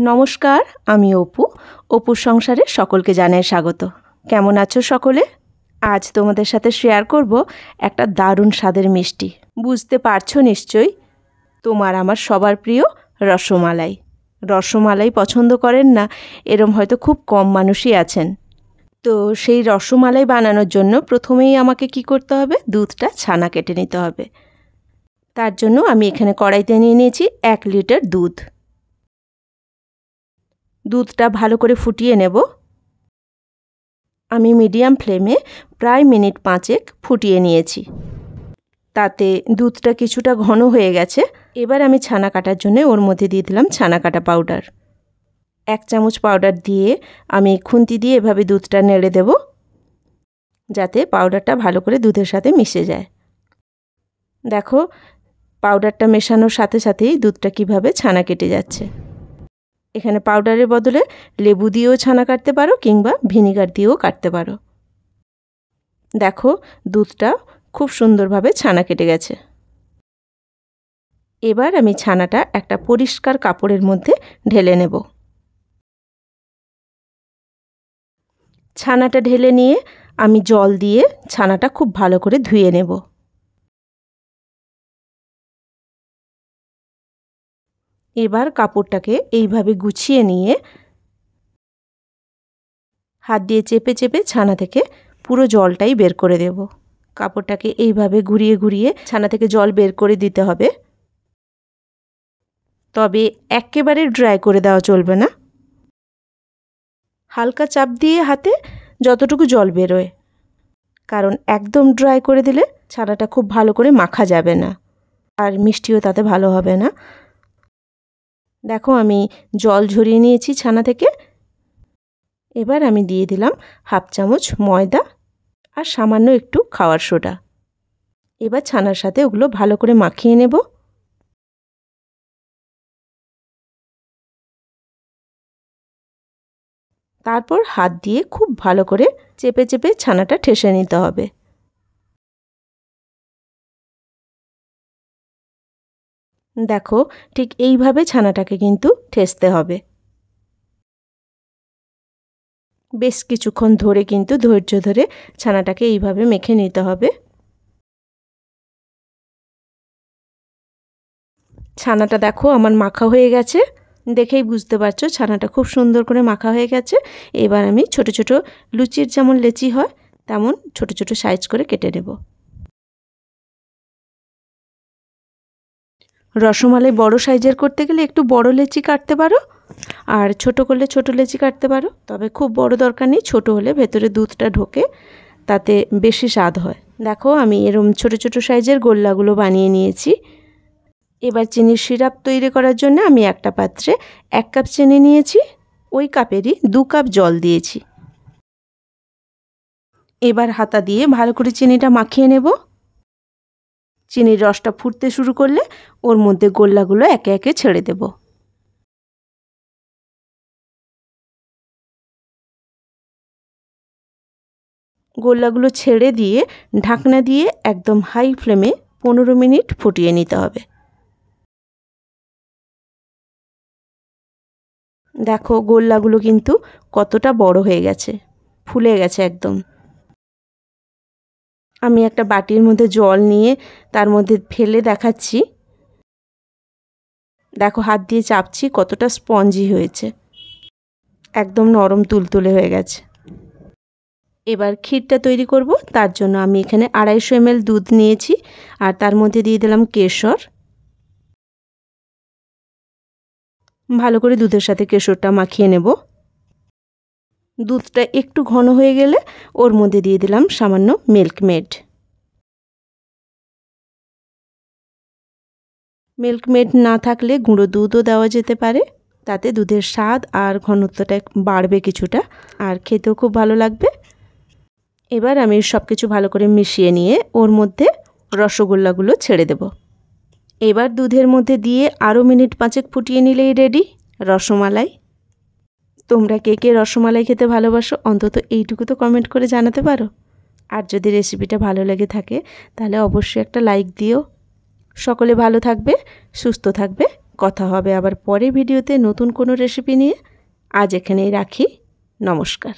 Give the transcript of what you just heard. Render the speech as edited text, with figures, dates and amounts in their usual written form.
নমস্কার, আমি অপু। অপুর সংসারে সকলকে জানাই স্বাগত। কেমন আছো সকলে? আজ তোমাদের সাথে শেয়ার করব একটা দারুণ স্বাদের মিষ্টি। বুঝতে পারছো নিশ্চয়ই, তোমার আমার সবার প্রিয় রসমালাই। রসমালাই পছন্দ করেন না এরম হয়তো খুব কম মানুষই আছেন। তো সেই রসমালাই বানানোর জন্য প্রথমেই আমাকে কি করতে হবে? দুধটা ছানা কেটে নিতে হবে। তার জন্য আমি এখানে কড়াইতে নিয়ে নিয়েছি 1 লিটার দুধ। দুধটা ভালো করে ফুটিয়ে নেব। আমি মিডিয়াম ফ্লেমে প্রায় মিনিট 5 ফুটিয়ে নিয়েছি। তাতে দুধটা কিছুটা ঘন হয়ে গেছে। এবার আমি ছানা কাটার জন্য ওর মধ্যে দিয়ে দিলাম ছানা কাটা পাউডার। 1 চামচ পাউডার দিয়ে আমি খুন্তি দিয়ে এভাবে দুধটা নেড়ে দেব, যাতে পাউডারটা ভালো করে দুধের সাথে মিশে যায়। দেখো পাউডারটা মেশানোর সাথে সাথেই দুধটা কিভাবে ছানা কেটে যাচ্ছে। এখানে পাউডারের বদলে লেবু দিয়েও ছানা কাটতে পারো কিংবা ভিনিগার দিয়েও কাটতে পারো। দেখো দুধটা খুব সুন্দরভাবে ছানা কেটে গেছে। এবার আমি ছানাটা একটা পরিষ্কার কাপড়ের মধ্যে ঢেলে নেব। ছানাটা ঢেলে নিয়ে আমি জল দিয়ে ছানাটা খুব ভালো করে ধুয়ে নেব। এবার কাপড়টাকে এইভাবে গুছিয়ে নিয়ে হাত দিয়ে চেপে চেপে ছানা থেকে পুরো জলটাই বের করে দেব। কাপড়টাকে এইভাবে ঘুরিয়ে ঘুরিয়ে ছানা থেকে জল বের করে দিতে হবে। তবে একেবারে ড্রাই করে দেওয়া চলবে না। হালকা চাপ দিয়ে হাতে যতটুকু জল বেরোয়, কারণ একদম ড্রাই করে দিলে ছানাটা খুব ভালো করে মাখা যাবে না, আর মিষ্টিও তাতে ভালো হবে না। দেখো আমি জল ঝরিয়ে নিয়েছি ছানা থেকে। এবার আমি দিয়ে দিলাম 1/2 চামচ ময়দা আর সামান্য একটু খাওয়ার সোডা। এবার ছানার সাথে ওগুলো ভালো করে মাখিয়ে নেব। তারপর হাত দিয়ে খুব ভালো করে চেপে চেপে ছানাটা ঠেসে নিতে হবে। দেখো ঠিক এইভাবে ছানাটাকে কিন্তু ঠেসতে হবে। বেশ কিছুক্ষণ ধরে কিন্তু ধৈর্য ধরে ছানাটাকে এইভাবে মেখে নিতে হবে। ছানাটা দেখো আমার মাখা হয়ে গেছে, দেখেই বুঝতে পারছো ছানাটা খুব সুন্দর করে মাখা হয়ে গেছে। এবার আমি ছোট ছোট লুচির যেমন লেচি হয় তেমন ছোট ছোট সাইজ করে কেটে নেব। রসমালাই বড় সাইজের করতে গেলে একটু বড় লেচি কাটতে পারো, আর ছোট করলে ছোট লেচি কাটতে পারো। তবে খুব বড় দরকার নেই, ছোট হলে ভেতরে দুধটা ঢোকে, তাতে বেশি স্বাদ হয়। দেখো আমি এরম ছোট ছোট সাইজের গোল্লাগুলো বানিয়ে নিয়েছি। এবার চিনির সিরাপ তৈরি করার জন্য আমি একটা পাত্রে 1 কাপ চিনি নিয়েছি, ওই কাপেরই 2 কাপ জল দিয়েছি। এবার হাতা দিয়ে ভালো করে চিনিটা মাখিয়ে নেব। চিনির রসটা ফুটতে শুরু করলে ওর মধ্যে গোল্লাগুলো একে একে ছেড়ে দেব। গোল্লাগুলো ছেড়ে দিয়ে ঢাকনা দিয়ে একদম হাই ফ্লেমে 15 মিনিট ফুটিয়ে নিতে হবে। দেখো গোল্লাগুলো কিন্তু কতটা বড় হয়ে গেছে, ফুলে গেছে একদম। আমি একটা বাটির মধ্যে জল নিয়ে তার মধ্যে ফেলে দেখাচ্ছি। দেখো হাত দিয়ে চাপছি কতটা স্পঞ্জি হয়েছে, একদম নরম তুলতুলে হয়ে গেছে। এবার ক্ষীরটা তৈরি করব। তার জন্য আমি এখানে 250 ml দুধ নিয়েছি, আর তার মধ্যে দিয়ে দিলাম কেশর। ভালো করে দুধের সাথে কেশরটা মাখিয়ে নেব। দুধটা একটু ঘন হয়ে গেলে ওর মধ্যে দিয়ে দিলাম সামান্য মিল্কমেড। মিল্কমেড না থাকলে গুঁড়ো দুধও দেওয়া যেতে পারে, তাতে দুধের স্বাদ আর ঘনত্বটা বাড়বে কিছুটা, আর খেতেও খুব ভালো লাগবে। এবার আমি সব কিছু ভালো করে মিশিয়ে নিয়ে ওর মধ্যে রসগোল্লাগুলো ছেড়ে দেব। এবার দুধের মধ্যে দিয়ে আরও মিনিট 5 ফুটিয়ে নিলেই রেডি রসমালাই। তোমরা কে কে রসমালাই খেতে ভালোবাসো অন্তত এইটুকু তো কমেন্ট করে জানাতে পারো। আর যদি রেসিপিটা ভালো লেগে থাকে তাহলে অবশ্যই একটা লাইক দিও। সকলে ভালো থাকবে, সুস্থ থাকবে, কথা হবে আবার পরের ভিডিওতে নতুন কোনো রেসিপি নিয়ে। আজ এখানেই রাখি। নমস্কার।